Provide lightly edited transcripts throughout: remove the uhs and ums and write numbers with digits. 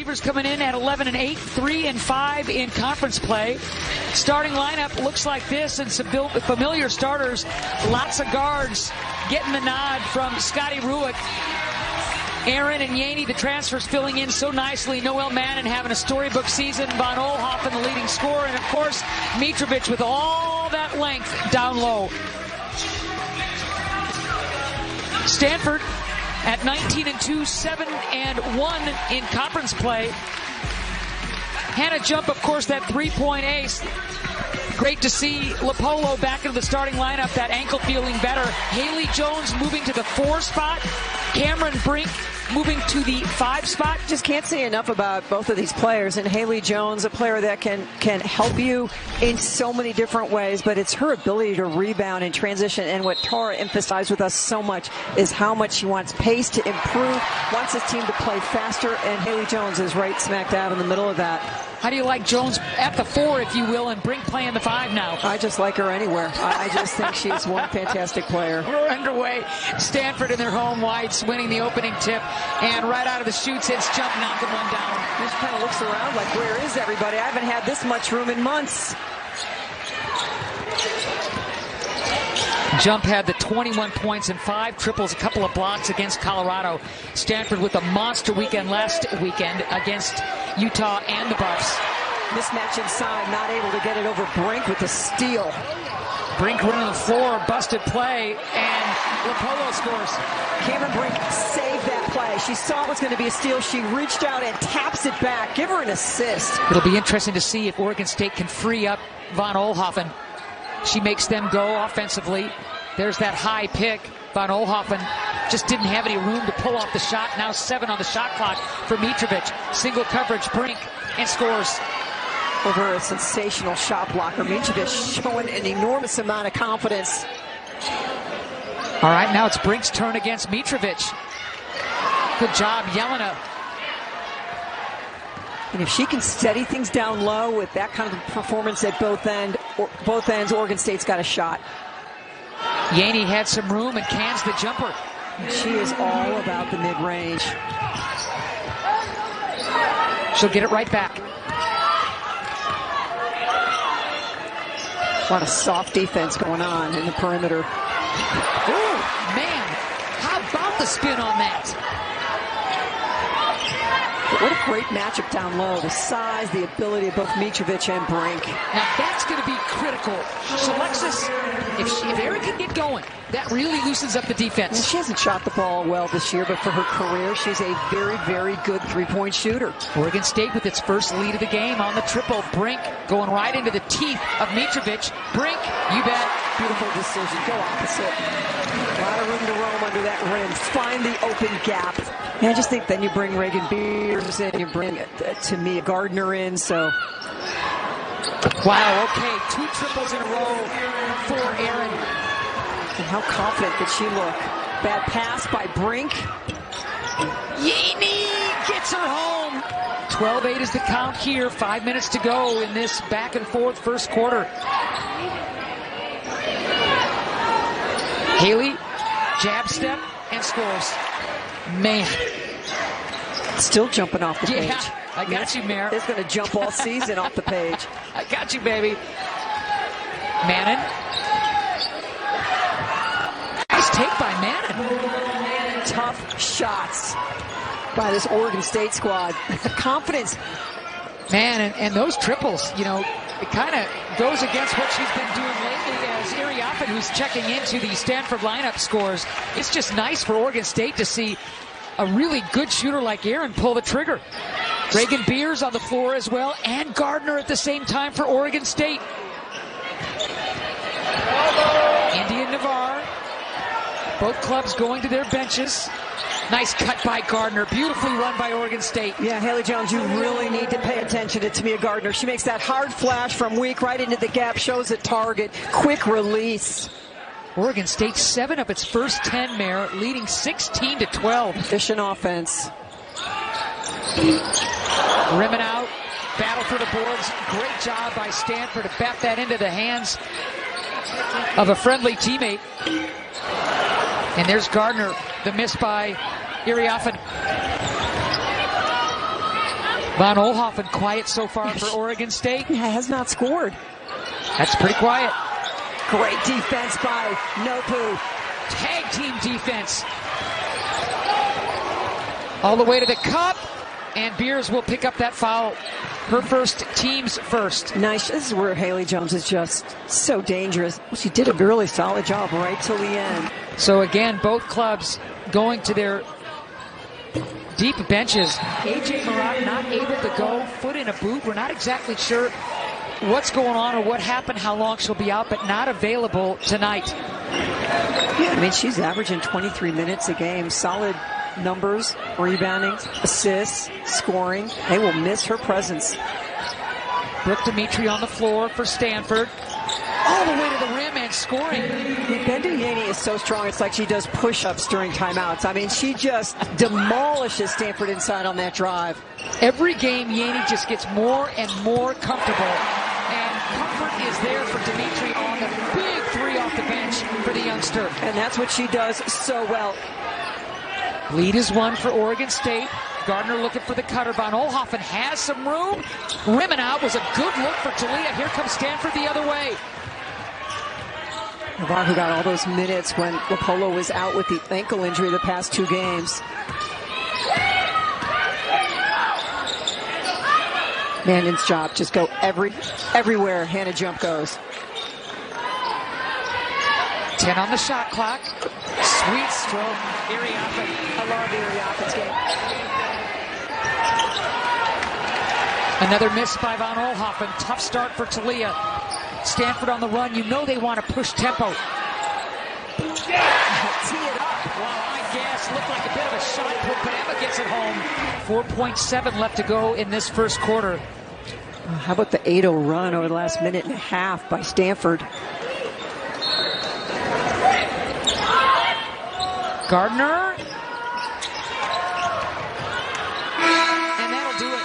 Beavers coming in at 11-8, 3-5 in conference play. Starting lineup looks like this, and some familiar starters. Lots of guards getting the nod from Scotty Ruick. Aaron and Yaney, the transfers, filling in so nicely. Noel Mannon having a storybook season. Von Oelhoffen, the leading scorer. And, of course, Mitrovic with all that length down low. Stanford at 19-2, 7-1 in conference play. Hannah Jump, of course, that three-point ace. Great to see Lopolo back into the starting lineup, that ankle feeling better. Haley Jones moving to the 4 spot. Cameron Brink moving to the 5 spot. Just can't say enough about both of these players. And Haley Jones, a player that can help you in so many different ways, but it's her ability to rebound and transition. And what Tara emphasized with us so much is how much she wants pace to improve, wants this team to play faster, and Haley Jones is right smack dab in the middle of that. How do you like Jones at the 4, if you will, and Brink playing the 5 now? I just like her anywhere. I just think she's one fantastic player. We're underway. Stanford in their home whites winning the opening tip, and right out of the chutes, hits Jump, knocking one down. Just kind of looks around like, where is everybody? I haven't had this much room in months. Jump had the 21 points and 5 triples, a couple of blocks against Colorado. Stanford with a monster weekend last weekend against Utah and the Buffs. Mismatch inside, not able to get it over Brink with the steal. Brink running the floor, busted play, and Lopolo scores. Cameron Brink saved that play. She saw it was going to be a steal. She reached out and taps it back. Give her an assist. It'll be interesting to see if Oregon State can free up Von Oelhoffen. She makes them go offensively. There's that high pick. Von Oelhoffen just didn't have any room to pull off the shot. Now 7 on the shot clock for Mitrovic. Single coverage, Brink, and scores. Over a sensational shot blocker. Mitrovic showing an enormous amount of confidence. All right, now it's Brink's turn against Mitrovic. Good job, Jelena. And if she can steady things down low with that kind of performance at both ends, Oregon State's got a shot. Yaney had some room and cans the jumper. She is all about the mid-range. She'll get it right back. A lot of soft defense going on in the perimeter. Oh, man. How about the spin on that? What a great matchup down low. The size, the ability of both Mitrovic and Brink. Now that's going to be critical. So Alexis, if Erin can get going, that really loosens up the defense. Well, she hasn't shot the ball well this year, but for her career, she's a very, very good three-point shooter. Oregon State with its first lead of the game on the triple. Brink going right into the teeth of Mitrovic. Brink, you bet. Beautiful decision. Go opposite. A lot of room to roam under that rim. Find the open gap. And I just think then you bring Reagan Beers in, you bring Timea Gardiner in, so. Wow, okay, 2 triples in a row for Erin. And how confident did she look? Bad pass by Brink. Yaney gets her home. 12-8 is the count here. 5 minutes to go in this back and forth first quarter. Haley, jab step, and scores. Man. Still jumping off the page. Yeah, I got you, Mayor. It's going to jump all season off the page. I got you, baby. Mannon. Nice take by Mannon. Tough shots by this Oregon State squad. Confidence. Man, and those triples, you know, it kind of goes against what she's been doing lately as Iriafen, who's checking into the Stanford lineup, scores. It's just nice for Oregon State to see a really good shooter like Erin pull the trigger. Reagan Beers on the floor as well, and Gardiner at the same time for Oregon State. Indy and Navarre, both clubs going to their benches. Nice cut by Gardiner. Beautifully run by Oregon State. Yeah, Haley Jones, you really need to pay attention to Timea Gardiner. She makes that hard flash from weak right into the gap, shows a target. Quick release. Oregon State 7 of its first 10, Mayor, leading 16-12. Efficient offense. Rimming out. Battle for the boards. Great job by Stanford to bat that into the hands of a friendly teammate. And there's Gardiner, the miss by Iriafen. Von Oelhoffen quiet so far for Oregon State. He has not scored. That's pretty quiet. Great defense by Nopu. Tag team defense. All the way to the cup, and Beers will pick up that foul. Her first, team's first. Nice. This is where Haley Jones is just so dangerous. She did a really solid job right till the end. So again, both clubs going to their deep benches. A.J. Marat not able to go, foot in a boot. We're not exactly sure what's going on or what happened, how long she'll be out, but not available tonight. Yeah, I mean, she's averaging 23 minutes a game. Solid numbers, rebounding, assists, scoring. They will miss her presence. Brooke Dimitri on the floor for Stanford. All the way to the rim and scoring. Benda Yaney is so strong, it's like she does push-ups during timeouts. I mean, she just demolishes Stanford inside on that drive. Every game, Yaney just gets more and more comfortable. And comfort is there for Dimitri on the big three off the bench for the youngster. And that's what she does so well. Lead is one for Oregon State. Gardiner looking for the cutter. Von Oelhoffen has some room. Rimming out was a good look for Talia. Here comes Stanford the other way. Navarre, who got all those minutes when Lopolo was out with the ankle injury the past 2 games. Mannion's job, just go everywhere Hannah Jump goes. 10 on the shot clock. Sweet stroke. Iriafen. I love Iriafen's game. Another miss by Von Oelhoffen. Tough start for Talia. Stanford on the run. You know they want to push tempo. Tee it up. Well, I guess looked like a bit of a shot put, but Emma gets it home. 4.7 left to go in this first quarter. How about the 8-0 run over the last minute and a half by Stanford? Gardiner. And that'll do it.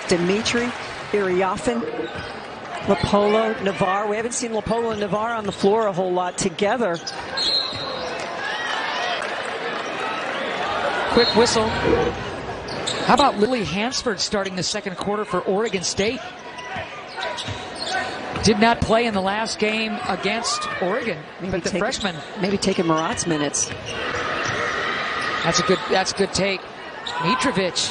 Dimitri, Iriafen, Lopolo, Navarre. We haven't seen Lopolo and Navarre on the floor a whole lot together. Quick whistle. How about Lily Hansford starting the second quarter for Oregon State? Did not play in the last game against Oregon, but the freshman. Maybe taking Marat's minutes. That's a good take. Mitrovic.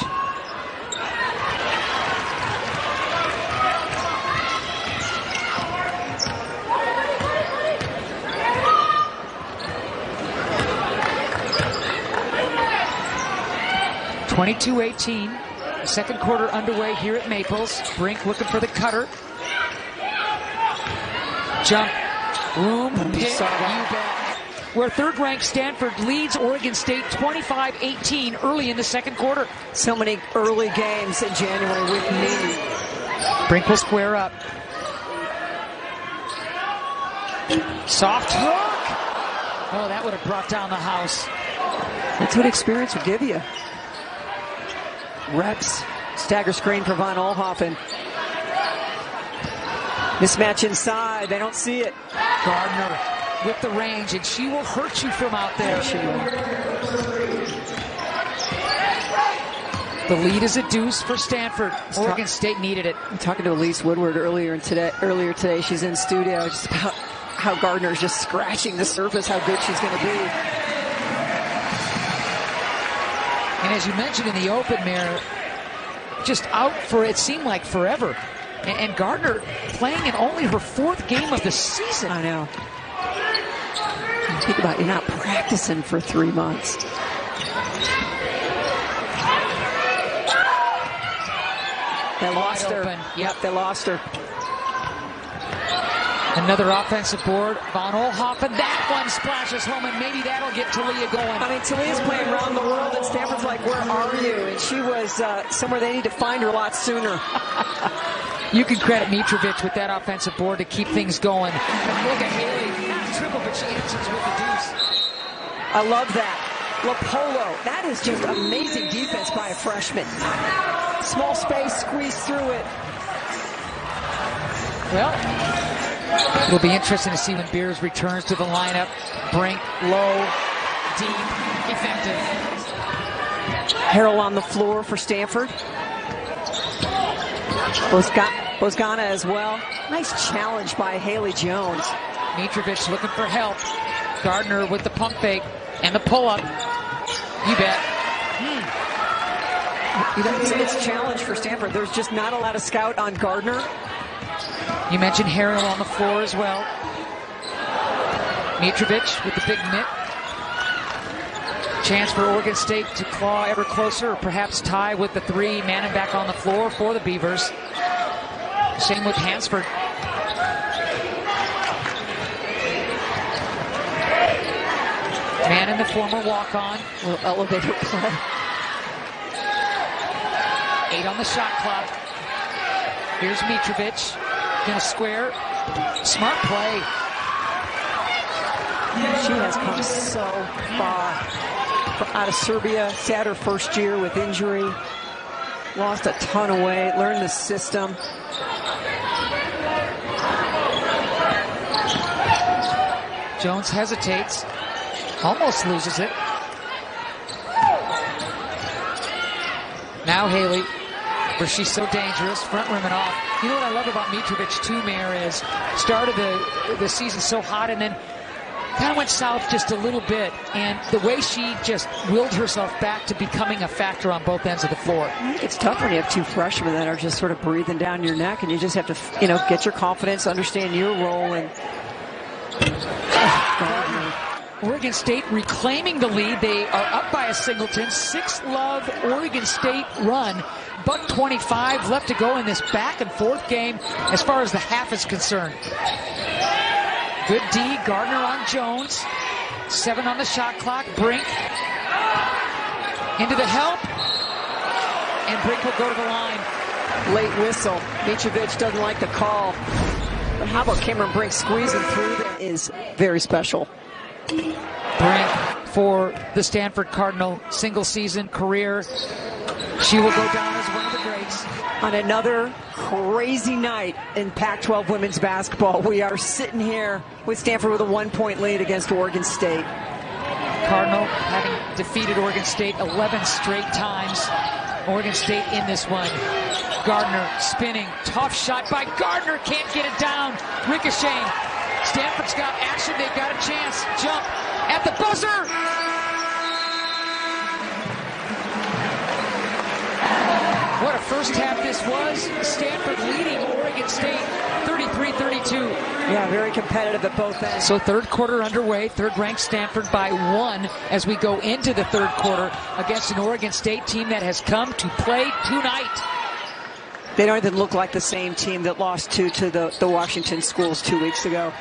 (22-18). Second quarter underway here at Maples. Brink looking for the cutter. Jump, room, pick, you bet. Where third-ranked Stanford leads Oregon State 25-18 early in the second quarter. So many early games in January with me. Brink will square up. Soft hook. Oh, that would have brought down the house. That's what experience will give you. Reps, stagger screen for Von Oelhoffen. Mismatch inside, they don't see it. Gardiner with the range, and she will hurt you from out there. She will. The lead is a deuce for Stanford. Oregon State needed it. I'm talking to Elise Woodward earlier today. She's in studio, just about how Gardner's just scratching the surface, how good she's going to be. And as you mentioned in the open, Mayor, just out for it seemed like forever. And Gardiner playing in only her 4th game of the season. I know. Think about it, you're not practicing for 3 months. They lost her. Open. Yep, they lost her. Another offensive board. Von Oelhoffen, that one splashes home, and maybe that'll get Talia going. I mean, Talia's playing around the world, and Stanford's like, where are you? And she was somewhere they need to find her a lot sooner. You can credit Mitrovic with that offensive board to keep things going. And look at Haley, not triple, but she answers with the deuce. I love that. Lopolo, that is just amazing defense by a freshman. Small space, squeeze through it. Well, it'll be interesting to see when Beers returns to the lineup. Brink, low, deep, effective. Harrell on the floor for Stanford. Bozgana as well. Nice challenge by Haley Jones. Mitrovic looking for help. Gardiner with the pump fake and the pull-up. You bet. It's a challenge for Stanford. There's just not a lot of scout on Gardiner. You mentioned Harrell on the floor as well. Mitrovic with the big mitt. Chance for Oregon State to claw ever closer, or perhaps tie with the three. Manning back on the floor for the Beavers. Same with Hansford. Manning, the former walk-on. Little elevator play. 8 on the shot clock. Here's Mitrovic. Gonna square. Smart play. She has come so far. Out of Serbia, sat her first year with injury. Lost a ton of weight, learned the system. Jones hesitates. Almost loses it. Now Haley, where she's so dangerous, front rim and off. You know what I love about Mitrovic too, Mayor, is started the season so hot and then kind of went south just a little bit, and the way she just willed herself back to becoming a factor on both ends of the floor. I think it's tough when you have two freshmen that are just sort of breathing down your neck, and you just have to, get your confidence, understand your role, and Oregon State reclaiming the lead. They are up by a singleton. 6-love Oregon State run. Buck 25 left to go in this back and forth game as far as the half is concerned. Good D, Gardiner on Jones. 7 on the shot clock. Brink into the help. And Brink will go to the line. Late whistle. Mitrovic doesn't like the call. But how about Cameron Brink squeezing through? That is very special. Brink for the Stanford Cardinal, single season career. She will go down as one of the greats. On another crazy night in Pac-12 women's basketball, we are sitting here with Stanford with a 1-point lead against Oregon State. Cardinal having defeated Oregon State 11 straight times. Oregon State in this one. Gardiner spinning, tough shot by Gardiner, can't get it down. Ricocheting. Stanford's got action, they've got a chance. Jump at the buzzer. What a first half this was. Stanford leading Oregon State 33-32. Yeah, very competitive at both ends. So third quarter underway, third-ranked Stanford by 1 as we go into the third quarter against an Oregon State team that has come to play tonight. They don't even look like the same team that lost to the Washington schools 2 weeks ago.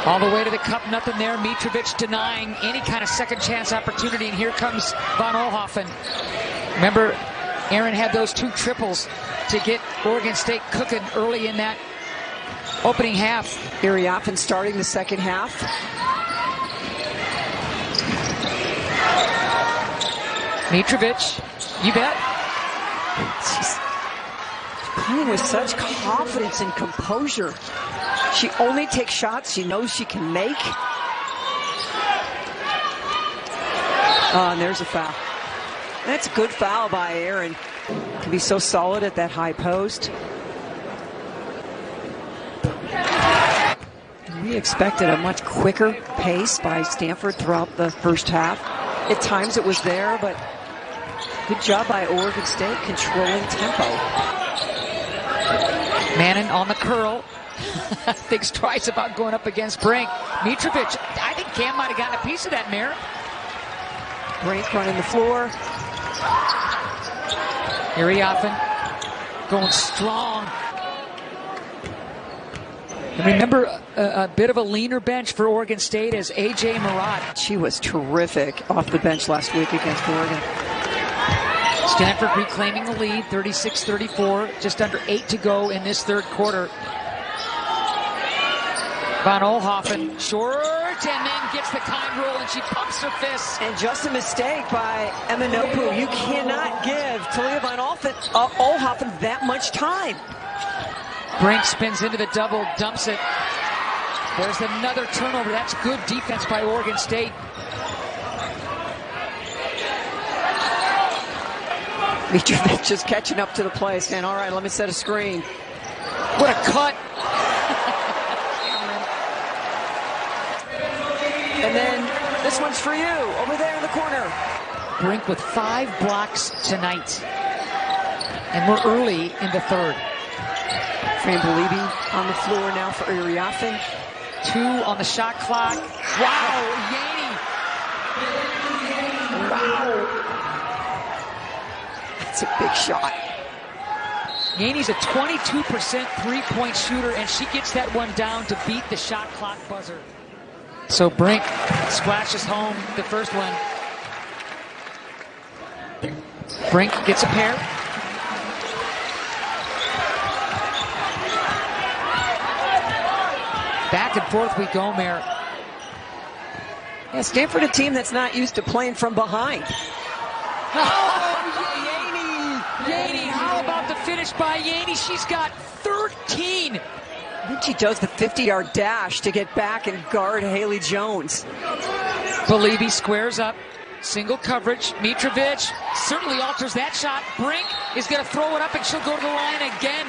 All the way to the cup, nothing there. Mitrovic denying any kind of second chance opportunity, and here comes Van Olhoffen. Remember, Aaron had those 2 triples to get Oregon State cooking early in that opening half. Olhoffen starting the second half. Mitrovic, you bet. She's playing with such confidence and composure. She only takes shots she knows she can make. And there's a foul. That's a good foul by Aaron. Can be so solid at that high post. We expected a much quicker pace by Stanford throughout the first half. At times it was there, but good job by Oregon State controlling tempo. Manning on the curl. Thinks twice about going up against Brink. Mitrovic, I think Cam might have gotten a piece of that, Mayor. Brink running the floor. Olhoffen going strong. And remember, a bit of a leaner bench for Oregon State as A.J. Murat. She was terrific off the bench last week against Oregon. Stanford reclaiming the lead, 36-34, just under 8 to go in this third quarter. Van Olhoffen, short, and then gets the kind roll, and she pumps her fist. And just a mistake by Emma-Nnopu. You cannot give Timea Van Olhoffen that much time. Brink spins into the double, dumps it. There's another turnover. That's good defense by Oregon State. Mitrovic just catching up to the play, saying, all right, let me set a screen. What a cut. And then this one's for you, over there in the corner. Brink with 5 blocks tonight. And we're early in the third. Fran Belibi on the floor now for Iriafen. 2 on the shot clock. Wow, Yaney. Wow. That's a big shot. Yaney's a 22% three-point shooter, and she gets that one down to beat the shot clock buzzer. So Brink splashes home the first one. Brink gets a pair. Back and forth we go, Mayor. Yeah, Stanford, a team that's not used to playing from behind. Yaney, how about the finish by Yaney? She's got 13. Then she does the 50-yard dash to get back and guard Haley Jones. Belibi squares up. Single coverage. Mitrovic certainly alters that shot. Brink is going to throw it up, and she'll go to the line again.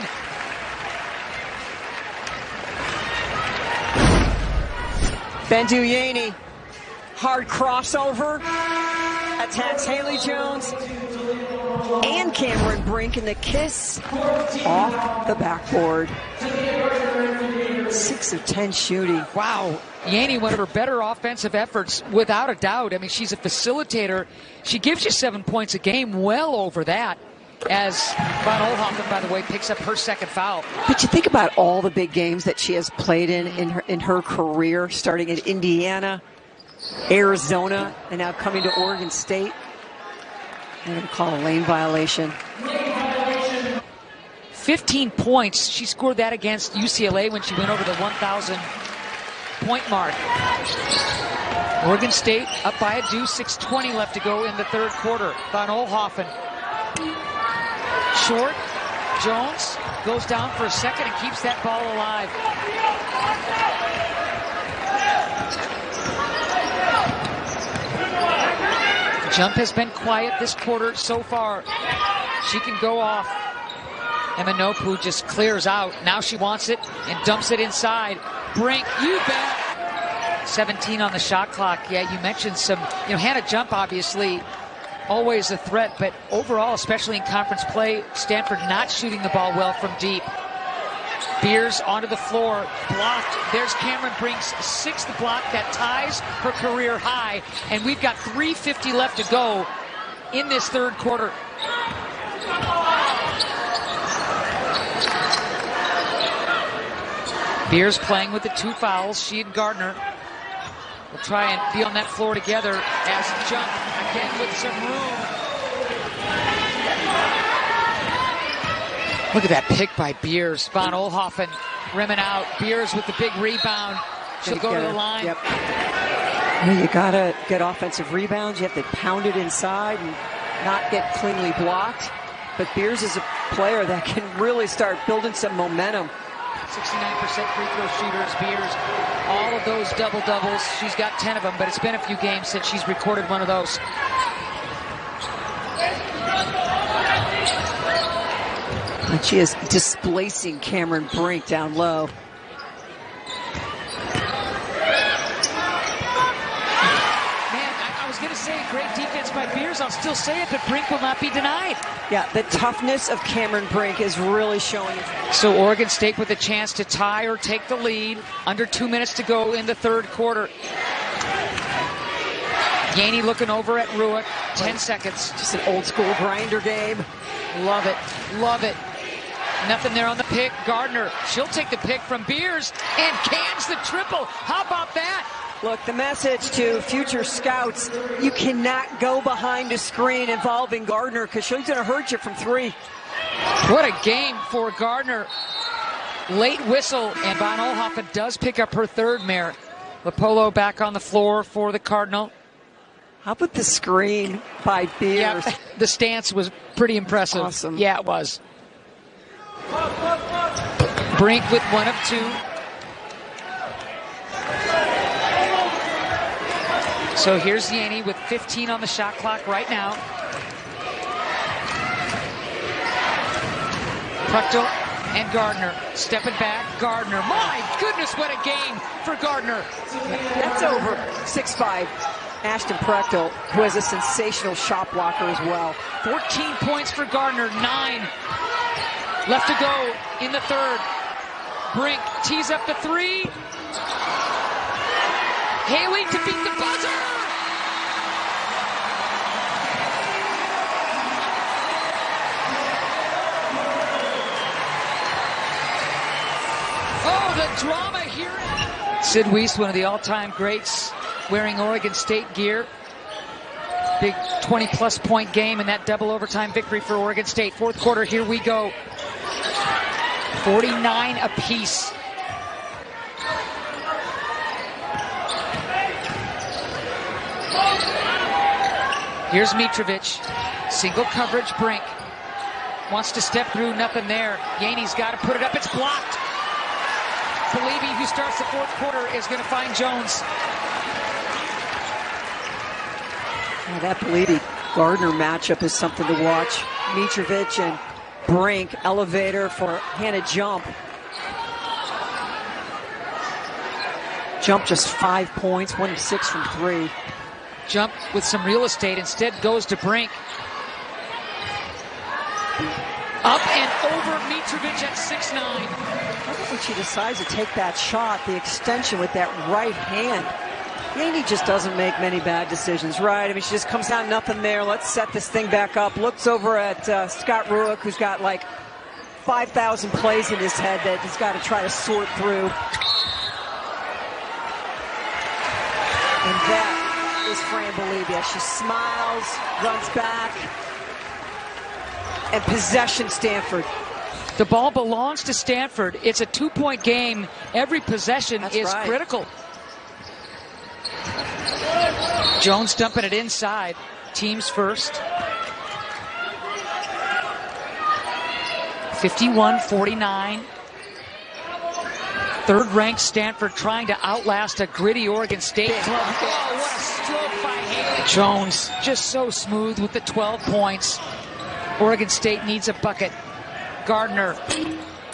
Bendu Yaney, hard crossover, attacks Haley Jones and Cameron Brink, and the kiss off the backboard. 6 of 10 shooting. Wow. Yaney, one of her better offensive efforts, without a doubt. I mean, she's a facilitator. She gives you 7 points a game, well over that, as Van Oelhoffen, by the way, picks up her second foul. But you think about all the big games that she has played in her career, starting at Indiana, Arizona, and now coming to Oregon State. I'm going to call a lane violation. 15 points. She scored that against UCLA when she went over the 1,000-point mark. Oregon State up by a deuce, 6:20 left to go in the third quarter. Van Oelhoffen. Short. Jones goes down for a second and keeps that ball alive. Jump has been quiet this quarter so far. She can go off. Emma-Nnopu just clears out. Now she wants it and dumps it inside. Brink, you bet. 17 on the shot clock. Yeah, you mentioned some, Hannah Jump obviously always a threat, but overall, especially in conference play, Stanford not shooting the ball well from deep. Beers onto the floor, blocked. There's Cameron Brink's 6th block that ties her career high, and we've got 3:50 left to go in this third quarter. Beers playing with the 2 fouls. She and Gardiner will try and be on that floor together as Jump again with some room. Look at that pick by Beers. Van Oelhoffen rimming out. Beers with the big rebound. She'll go to the line. Yep. You got to get offensive rebounds. You have to pound it inside and not get cleanly blocked. But Beers is a player that can really start building some momentum. 69% free throw shooters, Beers. All of those double-doubles. She's got 10 of them, but it's been a few games since she's recorded one of those. And she is displacing Cameron Brink down low. I was going to say great defense by Beers. I'll still say it, but Brink will not be denied. Yeah, the toughness of Cameron Brink is really showing. So Oregon State with a chance to tie or take the lead. Under 2 minutes to go in the third quarter. Yaney looking over at Ruick. 10 seconds. Just an old school grinder game. Love it. Love it. Nothing there on the pick. Gardiner, she'll take the pick from Beers and cans the triple. How about that? Look, the message to future scouts, you cannot go behind a screen involving Gardiner because she's going to hurt you from 3. What a game for Gardiner. Late whistle, and Van Oelhoffen does pick up her third, Mayor. Lopolo back on the floor for the Cardinal. How about the screen by Beers? Yeah, the stance was pretty impressive. Awesome. Yeah, it was. Brink with 1 of 2. So here's Yaney with 15 on the shot clock right now. Prechtel and Gardiner stepping back. Gardiner, my goodness, what a game for Gardiner. That's over 6'5". Ashton Prechtel, who has a sensational shot blocker as well. 14 points for Gardiner, 9 left to go in the third. Brink tees up the three. Haley to beat the buzzer. Oh, the drama here. Sid Weiss, one of the all-time greats, wearing Oregon State gear. Big 20-plus point game in that double overtime victory for Oregon State. Fourth quarter, here we go. 49 apiece. Here's Mitrovic. Single coverage, Brink. Wants to step through, nothing there. Yaney's got to put it up, it's blocked. Believy, who starts the fourth quarter, is going to find Jones. Well, that Believy Gardiner matchup is something to watch. Mitrovic and Brink, elevator for Hannah Jump. Jump just 5 points, 1 of 6 from 3. Jump with some real estate, instead goes to Brink. Up and over Mitrovic at 6'9". When she decides to take that shot, the extension with that right hand. Yaney just doesn't make many bad decisions, right? I mean, she just comes down, nothing there. Let's set this thing back up. Looks over at Scott Rueck, who's got like 5,000 plays in his head that he's got to try to sort through. And that is Fran Bolivia. She smiles, runs back, and possession Stanford. The ball belongs to Stanford. It's a 2-point game. Every possession is critical. Jones dumping it inside. Teams first. 51-49. Third-ranked Stanford trying to outlast a gritty Oregon State club. Oh, what a stroke by Haley. Jones just so smooth with the 12 points. Oregon State needs a bucket. Gardiner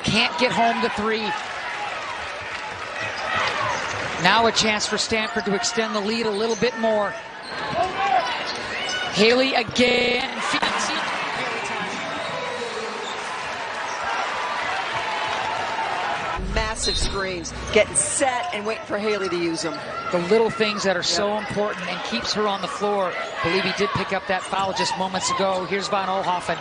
can't get home the three. Now a chance for Stanford to extend the lead a little bit more. Haley again. Massive screens, getting set and waiting for Haley to use them. The little things that are so important and keeps her on the floor. I believe he did pick up that foul just moments ago. Here's Van Oelhoffen.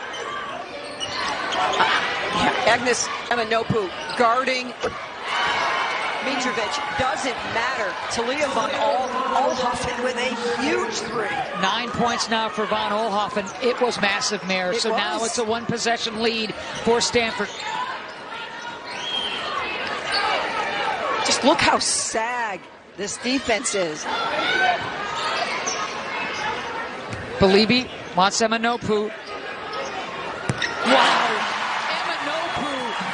Agnes Emma-Nnopu guarding Mitrovic. Doesn't matter. Talia Van Oelhoffen with a huge three. 9 points now for Van Oelhoffen. It was massive, Mayor. So now it's a one-possession lead for Stanford. Just look how sag this defense is. Believy wants Emma-Nnopu. Wow. Emma-Nnopu,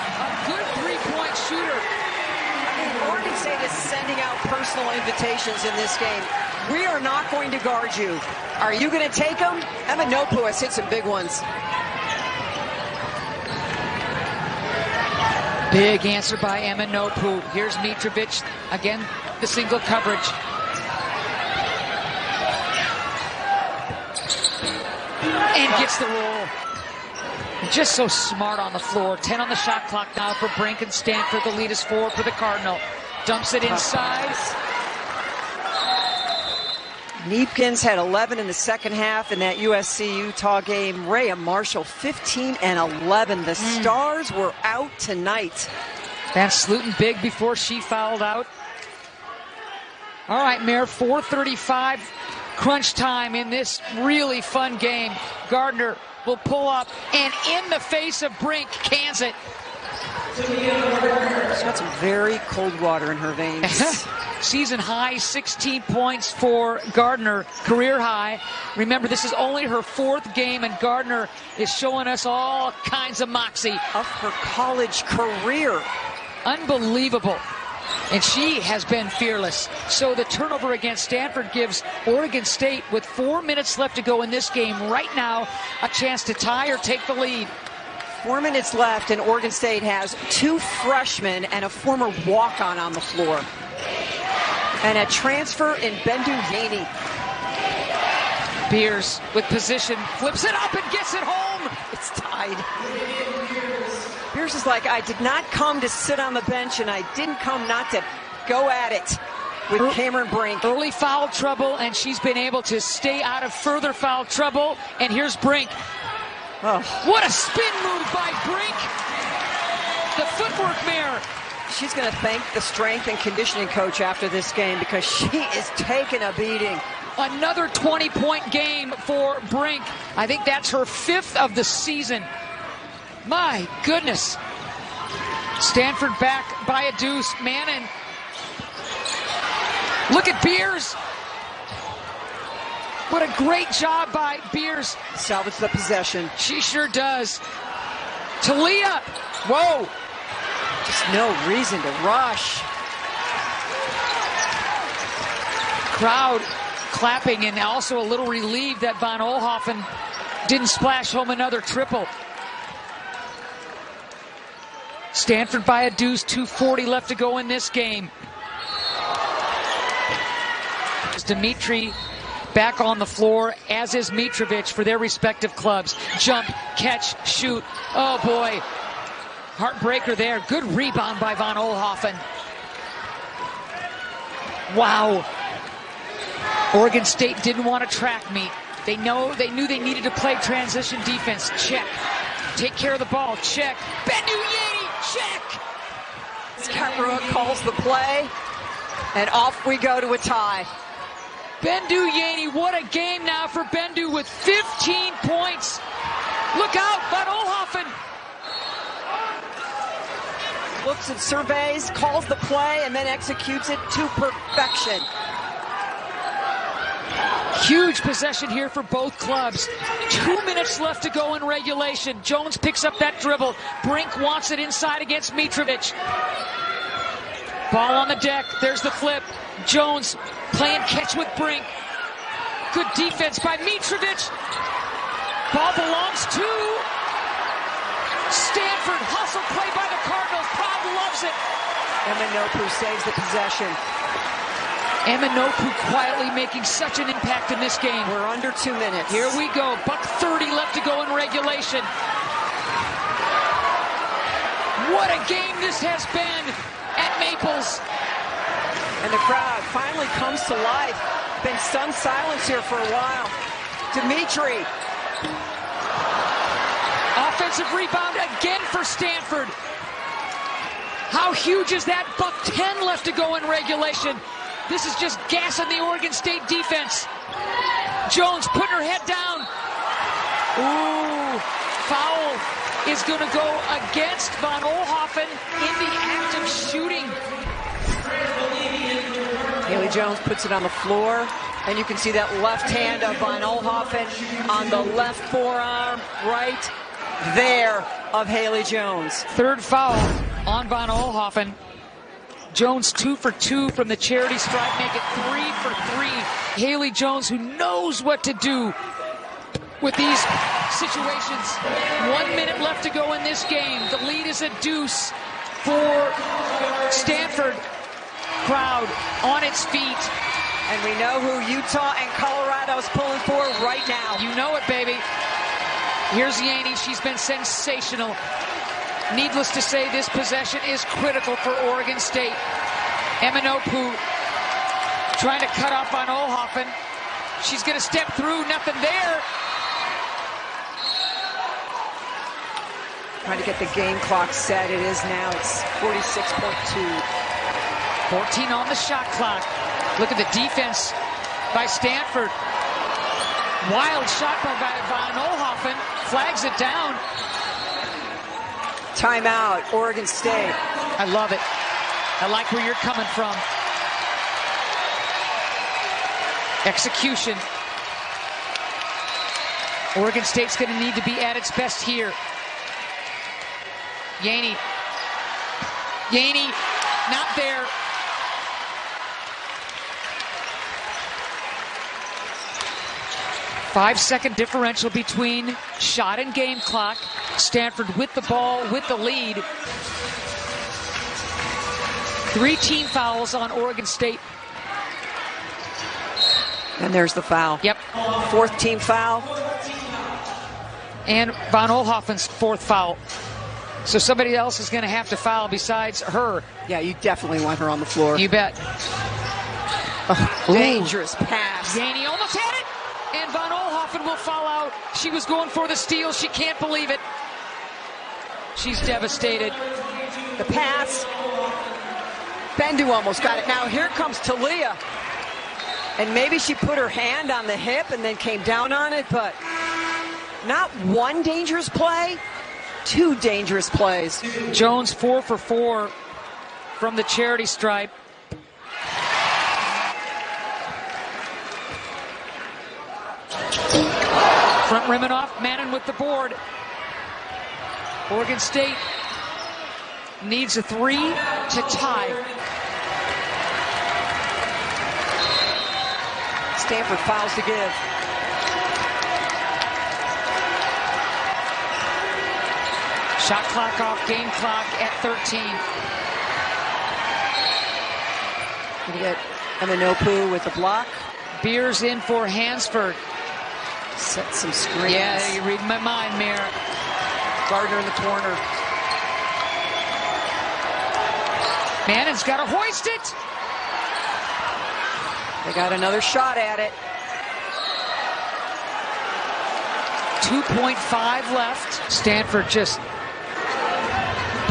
a good three-point shooter. Oregon State is sending out personal invitations in this game. We are not going to guard you. Are you going to take them? Emma-Nnopu has hit some big ones. Big answer by Emma-Nnopu. Here's Mitrovic. Again, the single coverage. And gets the roll. Just so smart on the floor. 10 on the shot clock now for Brink and Stanford. The lead is 4 for the Cardinal. Dumps it inside. Neepkins had 11 in the second half in that USC-Utah game. Rhea Marshall, 15 and 11. The Stars were out tonight. Van Sluten big before she fouled out. All right, Mayor, 4:35 crunch time in this really fun game. Gardiner will pull up, and in the face of Brink, cans it. She's got some very cold water in her veins. Season high, 16 points for Gardiner, career high. Remember, this is only her 4th game, and Gardiner is showing us all kinds of moxie. Of her college career. Unbelievable. And she has been fearless. So the turnover against Stanford gives Oregon State, with 4 minutes left to go in this game right now, a chance to tie or take the lead. 4 minutes left, and Oregon State has 2 freshmen and a former walk-on on the floor. And a transfer in Bendu Yaney. Beers with position, flips it up and gets it home. It's tied. Beers is like, I did not come to sit on the bench, and I didn't come not to go at it with Cameron Brink. Early foul trouble, and she's been able to stay out of further foul trouble. And here's Brink. Oh. What a spin move by Brink. The footwork mirror. She's going to thank the strength and conditioning coach after this game, because she is taking a beating. Another 20-point game for Brink. I think that's her 5th of the season. My goodness. Stanford back by a deuce. Mannon. Look at Beers. What a great job by Beers. Salvage the possession. She sure does. Talia. Whoa. Just no reason to rush. Crowd clapping, and also a little relieved that Van Oelhoffen didn't splash home another triple. Stanford by a deuce, 2:40 left to go in this game. Dimitri back on the floor, as is Mitrovic for their respective clubs. Jump, catch, shoot. Oh boy. Heartbreaker there. Good rebound by Van Oelhoffen. Wow. Oregon State didn't want to track meet. They knew they needed to play transition defense. Check. Take care of the ball. Check. Bendu Yaney. Check. Scott calls the play, and off we go to a tie. Bendu Yaney, what a game now for Bendu with 15 points. Look out, Van Oelhoffen. Looks and surveys, calls the play, and then executes it to perfection. Huge possession here for both clubs. 2 minutes left to go in regulation. Jones picks up that dribble. Brink wants it inside against Mitrovic. Ball on the deck. There's the flip. Jones playing catch with Brink. Good defense by Mitrovic. Ball belongs to Stanford. Hustle play by the Cardinals. Crowd loves it. Emma-Nnopu saves the possession. Emma-Nnopu quietly making such an impact in this game. We're under 2 minutes. Here we go. $1:30 left to go in regulation. What a game this has been at Maples. And the crowd finally comes to life. Been stunned silence here for a while. Dimitri. Offensive rebound again for Stanford. How huge is that? $1:10 left to go in regulation. This is just gassing the Oregon State defense. Jones putting her head down. Ooh, foul is going to go against Van Oelhoffen in the act of shooting. Haley Jones puts it on the floor, and you can see that left hand of Van Oelhoffen on the left forearm, right there of Haley Jones. Third foul on Van Oelhoffen. Jones 2 for 2 from the charity stripe, make it 3 for 3. Haley Jones, who knows what to do with these situations. 1 minute left to go in this game. The lead is a deuce for Stanford. Crowd on its feet. And we know who Utah and Colorado's pulling for right now. You know it, baby. Here's Yaney. She's been sensational. Needless to say, this possession is critical for Oregon State. Emma-Nnopu trying to cut off on Oelhoffen. She's going to step through, nothing there. Trying to get the game clock set. It is now. It's 46.2. 14 on the shot clock. Look at the defense by Stanford. Wild shot by Van Oelhoffen. Flags it down. Timeout, Oregon State. I love it. I like where you're coming from. Execution. Oregon State's going to need to be at its best here. Yaney. Yaney, not there. Five-second differential between shot and game clock. Stanford with the ball, with the lead. 3 team fouls on Oregon State. And there's the foul. Yep. 4th team foul. And Von Oelhofen's 4th foul. So somebody else is going to have to foul besides her. Yeah, you definitely want her on the floor. You bet. Dangerous pass. Gainey almost had it. And Von Oelhofen will foul out. She was going for the steal. She can't believe it. She's devastated. The pass. Bendu almost got it. Now here comes Talia. And maybe she put her hand on the hip and then came down on it, but not one dangerous play, 2 dangerous plays. Jones 4 for 4 from the charity stripe. Front rimming off, Mannon with the board. Oregon State needs a 3 to tie. Stanford fouls to give. Shot clock off, game clock at 13. We get Emma-Nnopu with the block. Beers in for Hansford. Set some screens. Yeah, you're reading my mind, Mayor. Gardiner in the corner. Mannon's got to hoist it. They got another shot at it. 2.5 left. Stanford just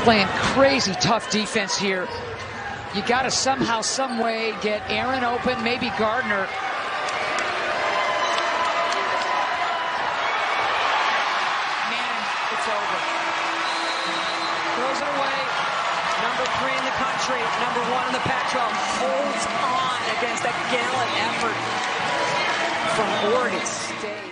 playing crazy tough defense here. You got to somehow, some way get Aaron open, maybe Gardiner. Mannon, it's over. Throws it away. Number 3 in the country, number 1 in the Pac-12, holds on against that gallant effort from Oregon State.